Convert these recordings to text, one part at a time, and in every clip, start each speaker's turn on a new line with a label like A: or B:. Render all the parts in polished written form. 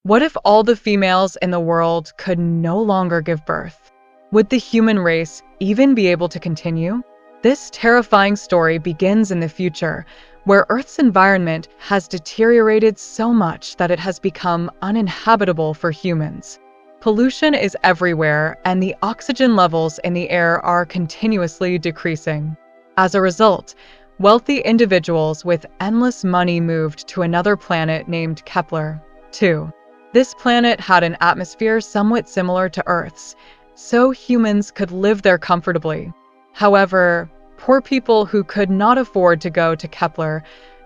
A: What if all the females in the world could no longer give birth? Would the human race even be able to continue? This terrifying story begins in the future, where Earth's environment has deteriorated so much that it has become uninhabitable for humans. Pollution is everywhere, and the oxygen levels in the air are continuously decreasing. As a result, wealthy individuals with endless money moved to another planet named Kepler, 2. This planet had an atmosphere somewhat similar to Earth's, so humans could live there comfortably. However, poor people who could not afford to go to Kepler,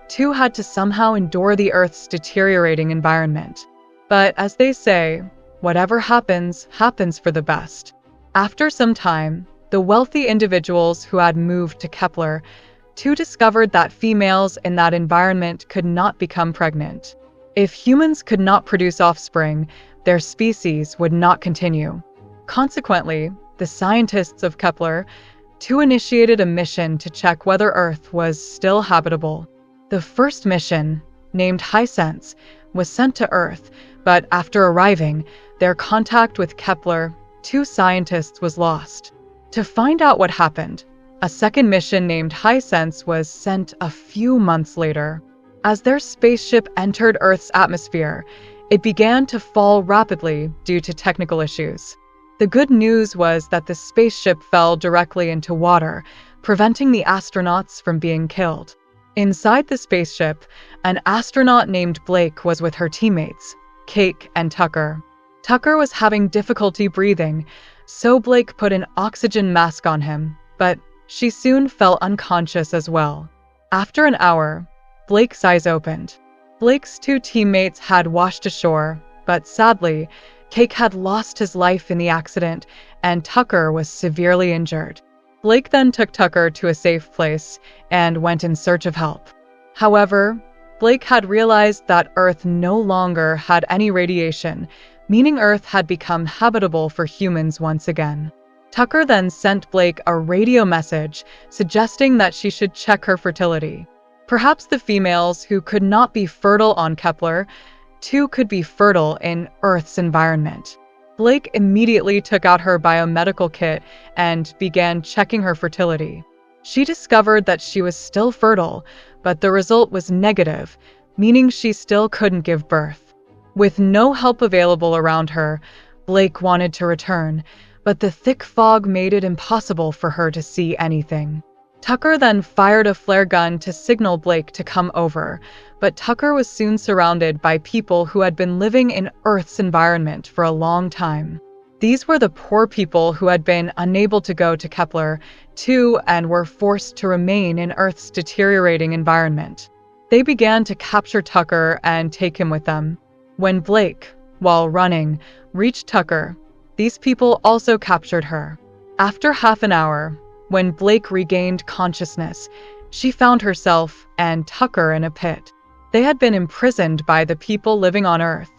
A: 2 had to somehow endure the Earth's deteriorating environment. But as they say, whatever happens, happens for the best. After some time, the wealthy individuals who had moved to Kepler, 2 discovered that females in that environment could not become pregnant. If humans could not produce offspring, their species would not continue. Consequently, the scientists of Kepler, 2 initiated a mission to check whether Earth was still habitable. The first mission, named Hisense, was sent to Earth, but after arriving, their contact with Kepler, 2 scientists was lost. To find out what happened, a second mission named Hisense was sent a few months later. As their spaceship entered Earth's atmosphere, it began to fall rapidly due to technical issues. The good news was that the spaceship fell directly into water, preventing the astronauts from being killed. Inside the spaceship, an astronaut named Blake was with her teammates, Cake and Tucker. Tucker was having difficulty breathing, so Blake put an oxygen mask on him, but she soon fell unconscious as well. After an hour, Blake's eyes opened. Blake's 2 teammates had washed ashore, but sadly, Cake had lost his life in the accident, and Tucker was severely injured. Blake then took Tucker to a safe place and went in search of help. However, Blake had realized that Earth no longer had any radiation, meaning Earth had become habitable for humans once again. Tucker then sent Blake a radio message suggesting that she should check her fertility. Perhaps the females who could not be fertile on Kepler, 2 could be fertile in Earth's environment. Blake immediately took out her biomedical kit and began checking her fertility. She discovered that she was still fertile, but the result was negative, meaning she still couldn't give birth. With no help available around her, Blake wanted to return, but the thick fog made it impossible for her to see anything. Tucker then fired a flare gun to signal Blake to come over, but Tucker was soon surrounded by people who had been living in Earth's environment for a long time. These were the poor people who had been unable to go to Kepler, 2 and were forced to remain in Earth's deteriorating environment. They began to capture Tucker and take him with them. When Blake, while running, reached Tucker, these people also captured her. After half an hour, when Blake regained consciousness, she found herself and Tucker in a pit. They had been imprisoned by the people living on Earth.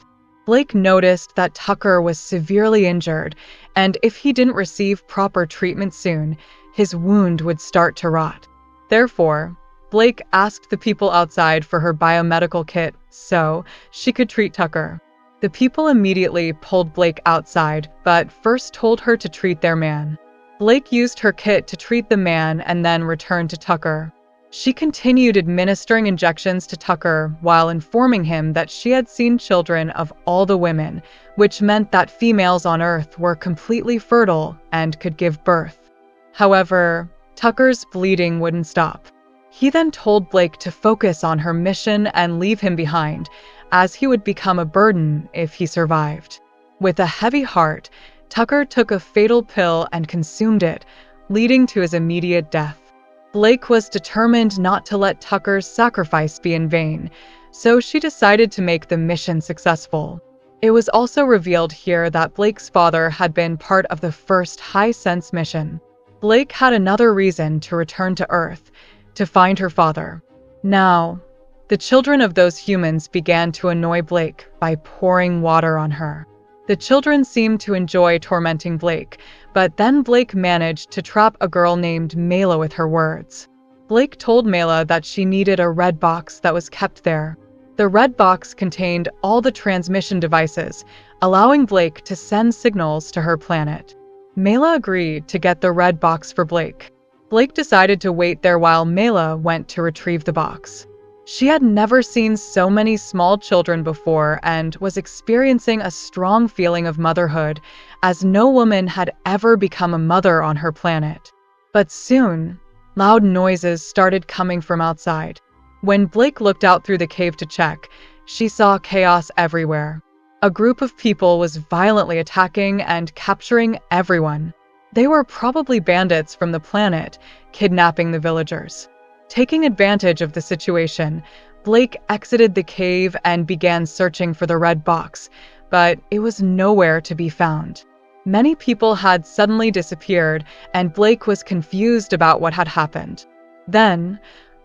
A: Blake noticed that Tucker was severely injured, and if he didn't receive proper treatment soon, his wound would start to rot. Therefore, Blake asked the people outside for her biomedical kit so she could treat Tucker. The people immediately pulled Blake outside, but first told her to treat their man. Blake used her kit to treat the man and then returned to Tucker. She continued administering injections to Tucker while informing him that she had seen children of all the women, which meant that females on Earth were completely fertile and could give birth. However, Tucker's bleeding wouldn't stop. He then told Blake to focus on her mission and leave him behind, as he would become a burden if he survived. With a heavy heart, Tucker took a fatal pill and consumed it, leading to his immediate death. Blake was determined not to let Tucker's sacrifice be in vain, so she decided to make the mission successful. It was also revealed here that Blake's father had been part of the first Hisense mission. Blake had another reason to return to Earth, to find her father. Now, the children of those humans began to annoy Blake by pouring water on her. The children seemed to enjoy tormenting Blake, but then Blake managed to trap a girl named Mayla with her words. Blake told Mayla that she needed a red box that was kept there. The red box contained all the transmission devices, allowing Blake to send signals to her planet. Mela agreed to get the red box for Blake. Blake decided to wait there while Mela went to retrieve the box. She had never seen so many small children before and was experiencing a strong feeling of motherhood, as no woman had ever become a mother on her planet. But soon, loud noises started coming from outside. When Blake looked out through the cave to check, she saw chaos everywhere. A group of people was violently attacking and capturing everyone. They were probably bandits from the planet, kidnapping the villagers. Taking advantage of the situation, Blake exited the cave and began searching for the red box, but it was nowhere to be found. Many people had suddenly disappeared, and Blake was confused about what had happened. Then,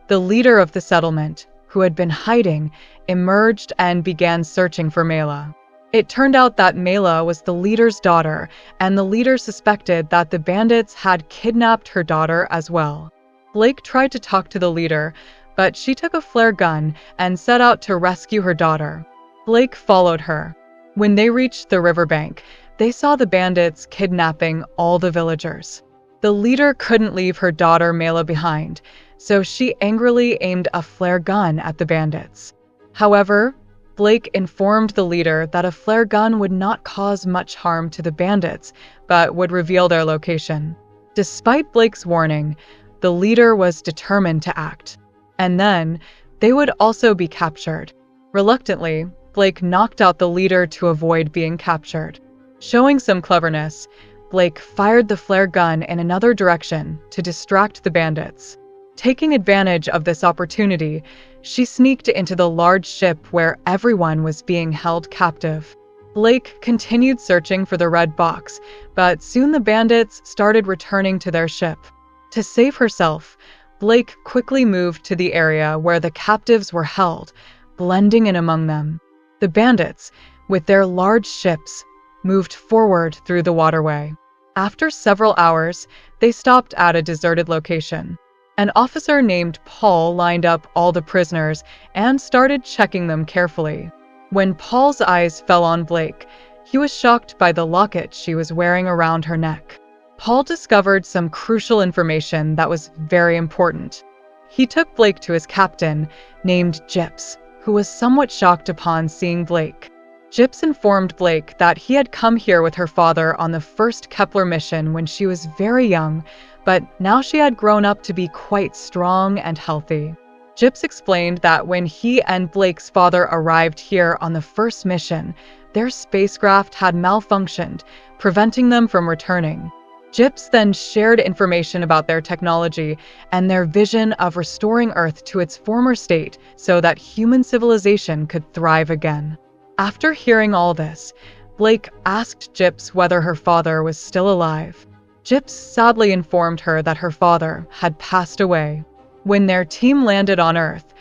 A: the leader of the settlement, who had been hiding, emerged and began searching for Mela. It turned out that Mela was the leader's daughter, and the leader suspected that the bandits had kidnapped her daughter as well. Blake tried to talk to the leader, but she took a flare gun and set out to rescue her daughter. Blake followed her. When they reached the riverbank, they saw the bandits kidnapping all the villagers. The leader couldn't leave her daughter Mela behind, so she angrily aimed a flare gun at the bandits. However, Blake informed the leader that a flare gun would not cause much harm to the bandits, but would reveal their location. Despite Blake's warning, the leader was determined to act. And then, they would also be captured. Reluctantly, Blake knocked out the leader to avoid being captured. Showing some cleverness, Blake fired the flare gun in another direction to distract the bandits. Taking advantage of this opportunity, she sneaked into the large ship where everyone was being held captive. Blake continued searching for the red box, but soon the bandits started returning to their ship. To save herself, Blake quickly moved to the area where the captives were held, blending in among them. The bandits, with their large ships, moved forward through the waterway. After several hours, they stopped at a deserted location. An officer named Paul lined up all the prisoners and started checking them carefully. When Paul's eyes fell on Blake, he was shocked by the locket she was wearing around her neck. Paul discovered some crucial information that was very important. He took Blake to his captain, named Gyps, who was somewhat shocked upon seeing Blake. Gyps informed Blake that he had come here with her father on the first Kepler mission when she was very young, but now she had grown up to be quite strong and healthy. Gyps explained that when he and Blake's father arrived here on the first mission, their spacecraft had malfunctioned, preventing them from returning. Gyps then shared information about their technology and their vision of restoring Earth to its former state so that human civilization could thrive again. After hearing all this, Blake asked Gyps whether her father was still alive. Gyps sadly informed her that her father had passed away. When their team landed on Earth,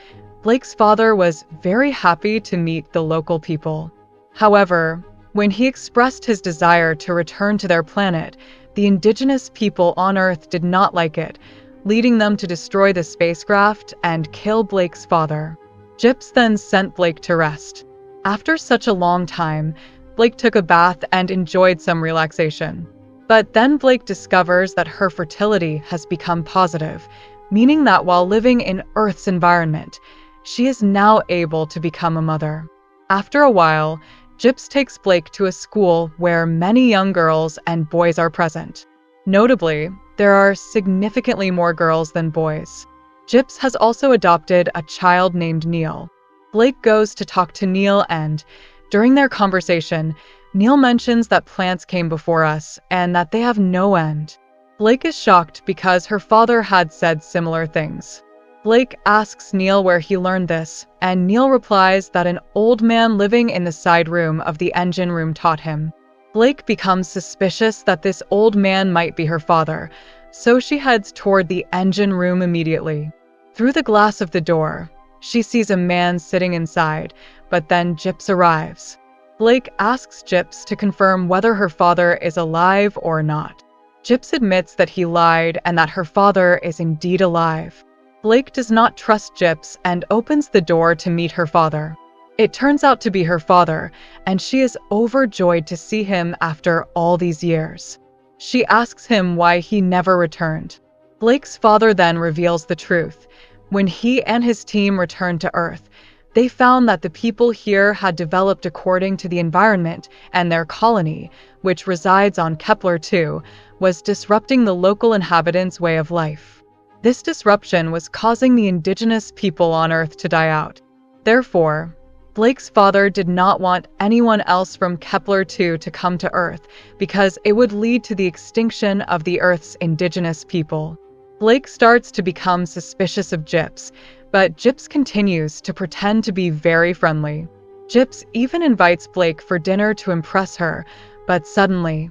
A: Blake's father was very happy to meet the local people. However, when he expressed his desire to return to their planet, the indigenous people on Earth did not like it, leading them to destroy the spacecraft and kill Blake's father. Gyps then sent Blake to rest. After such a long time, Blake took a bath and enjoyed some relaxation. But then Blake discovers that her fertility has become positive, meaning that while living in Earth's environment, she is now able to become a mother. After a while, Gyps takes Blake to a school where many young girls and boys are present. Notably, there are significantly more girls than boys. Gyps has also adopted a child named Neil. Blake goes to talk to Neil and, during their conversation, Neil mentions that plants came before us and that they have no end. Blake is shocked because her father had said similar things. Blake asks Neil where he learned this, and Neil replies that an old man living in the side room of the engine room taught him. Blake becomes suspicious that this old man might be her father, so she heads toward the engine room immediately. Through the glass of the door, she sees a man sitting inside, but then Gyps arrives. Blake asks Gyps to confirm whether her father is alive or not. Gyps admits that he lied and that her father is indeed alive. Blake does not trust Gyps and opens the door to meet her father. It turns out to be her father, and she is overjoyed to see him after all these years. She asks him why he never returned. Blake's father then reveals the truth. When he and his team returned to Earth, they found that the people here had developed according to the environment, and their colony, which resides on Kepler-2, was disrupting the local inhabitants' way of life. This disruption was causing the indigenous people on Earth to die out. Therefore, Blake's father did not want anyone else from Kepler-2 to come to Earth because it would lead to the extinction of the Earth's indigenous people. Blake starts to become suspicious of Gyps, but Gyps continues to pretend to be very friendly. Gyps even invites Blake for dinner to impress her, but suddenly,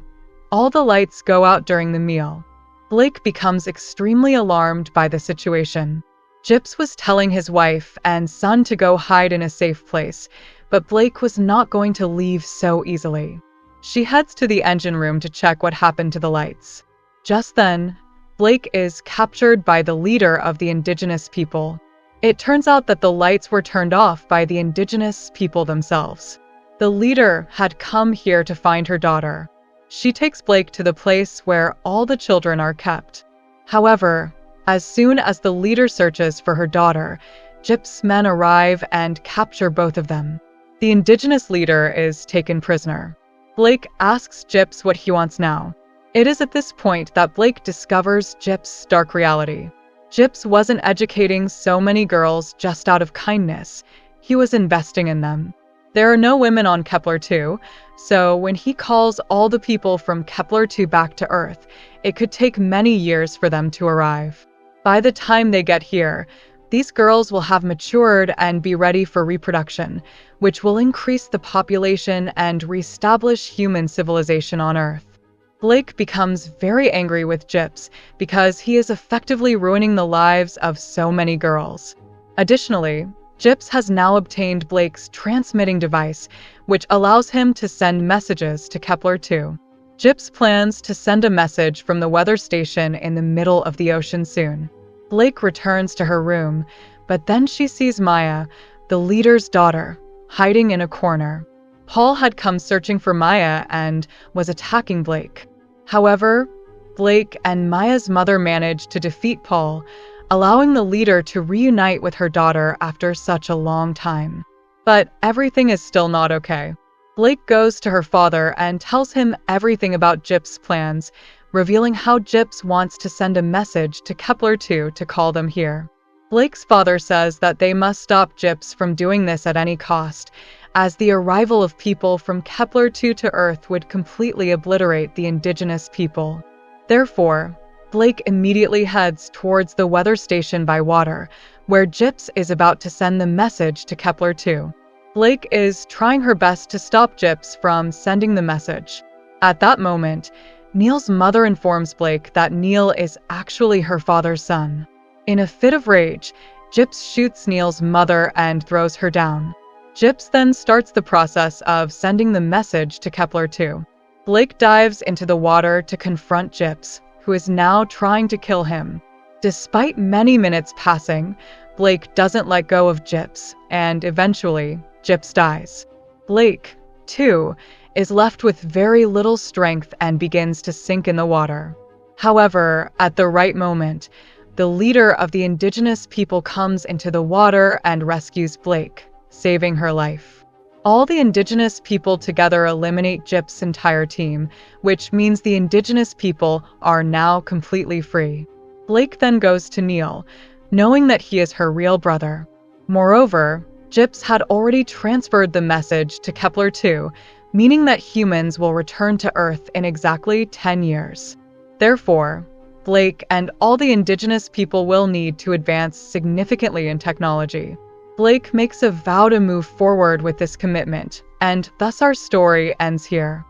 A: all the lights go out during the meal. Blake becomes extremely alarmed by the situation. Gyps was telling his wife and son to go hide in a safe place, but Blake was not going to leave so easily. She heads to the engine room to check what happened to the lights. Just then, Blake is captured by the leader of the indigenous people. It turns out that the lights were turned off by the indigenous people themselves. The leader had come here to find her daughter. She takes Blake to the place where all the children are kept. However, as soon as the leader searches for her daughter, Gyps' men arrive and capture both of them. The indigenous leader is taken prisoner. Blake asks Gyps what he wants now. It is at this point that Blake discovers Gyps' dark reality. Gyps wasn't educating so many girls just out of kindness. He was investing in them. There are no women on Kepler-2, so when he calls all the people from Kepler-2 back to Earth, it could take many years for them to arrive. By the time they get here, these girls will have matured and be ready for reproduction, which will increase the population and reestablish human civilization on Earth. Blake becomes very angry with Gyps because he is effectively ruining the lives of so many girls. Additionally, Gyps has now obtained Blake's transmitting device, which allows him to send messages to Kepler-2. Gyps plans to send a message from the weather station in the middle of the ocean soon. Blake returns to her room, but then she sees Maya, the leader's daughter, hiding in a corner. Paul had come searching for Maya and was attacking Blake. However, Blake and Maya's mother managed to defeat Paul, allowing the leader to reunite with her daughter after such a long time. But everything is still not okay. Blake goes to her father and tells him everything about Gyps' plans, revealing how Gyps wants to send a message to Kepler-2 to call them here. Blake's father says that they must stop Gyps from doing this at any cost, as the arrival of people from Kepler-2 to Earth would completely obliterate the indigenous people. Therefore, Blake immediately heads towards the weather station by water, where Gyps is about to send the message to Kepler-2. Blake is trying her best to stop Gyps from sending the message. At that moment, Neil's mother informs Blake that Neil is actually her father's son. In a fit of rage, Gyps shoots Neil's mother and throws her down. Gyps then starts the process of sending the message to Kepler-2. Blake dives into the water to confront Gyps, who is now trying to kill him. Despite many minutes passing, Blake doesn't let go of Gyps, and eventually, Gyps dies. Blake, too, is left with very little strength and begins to sink in the water. However, at the right moment, the leader of the indigenous people comes into the water and rescues Blake, saving her life. All the indigenous people together eliminate Gyps' entire team, which means the indigenous people are now completely free. Blake then goes to Neil, knowing that he is her real brother. Moreover, Gyps had already transferred the message to Kepler-2, meaning that humans will return to Earth in exactly 10 years. Therefore, Blake and all the indigenous people will need to advance significantly in technology. Blake makes a vow to move forward with this commitment, and thus our story ends here.